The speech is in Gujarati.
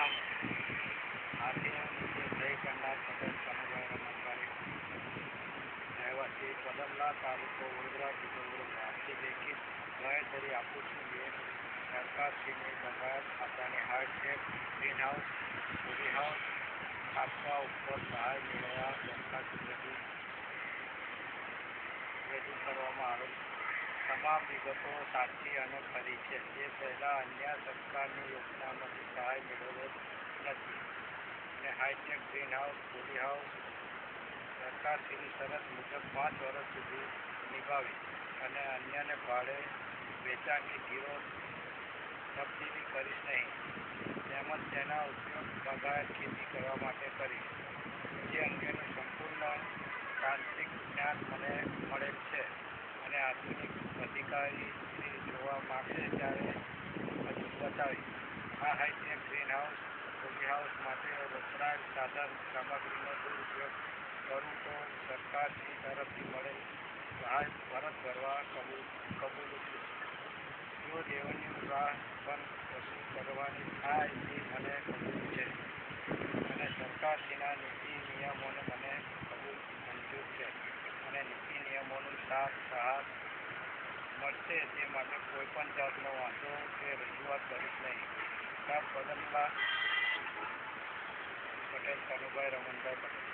ગામ આરટીઓ નીચે જય કરનાર પટેલ કનુભાઈ રમણભાઈ રહેવાસી પદમલા તાલુકો વડોદરા જિલ્લો વડોદરા આપથી લેખિત બાહેંધરી આપું છું કે સરકારશ્રીની બગાયત આપવાની hitech green house poly house આપવા ઉપર સહાય મેળવવા દરખાસ્ત રજૂ કરવામાં આવેલ તમામ વિગતો સાચી અને ખરી છે. તે પહેલાં અન્ય સરકારની યોજનામાંથી સહાય મેળવેલ નથી અને hi tech green house poly house સરકારશ્રીની શરત મુજબ 5 વર્ષ સુધી નિભાવી અને અન્યને ભાડે વેચાણની ગીરો તબદીલી કરીશ નહીં, તેમજ તેના ઉપયોગ બાગાયત ખેતી કરવા માટે કરીશ. જે અંગેનું સંપૂર્ણ તાંત્રિક જ્ઞાન મને મળેલ છે અને આધુનિક અધિકારી શ્રી જોવા માગશે ત્યારે બધું બતાવીશ. આ hitech green house poly house માટે વપરાયેલ સાધન સામગ્રીનો દુરુપયોગ કરું તો સરકારશ્રી તરફથી મળેલ સહાય પરત ભરવા કબૂલું છું. જો રેવન્યુ રાહ પણ વસૂલ કરવાની થાય તે મને કબૂલ છે અને સરકારશ્રીના નીતિ નિયમોને મને મંજૂર છે અને નીતિ નિયમોનું સાથ સહાર મળશે તે માટે કોઈપણ જાતનો વાંધો કે રજૂઆત કરીશ નહીં. પદમલા પટેલ કનુભાઈ રમણભાઈ પટેલ.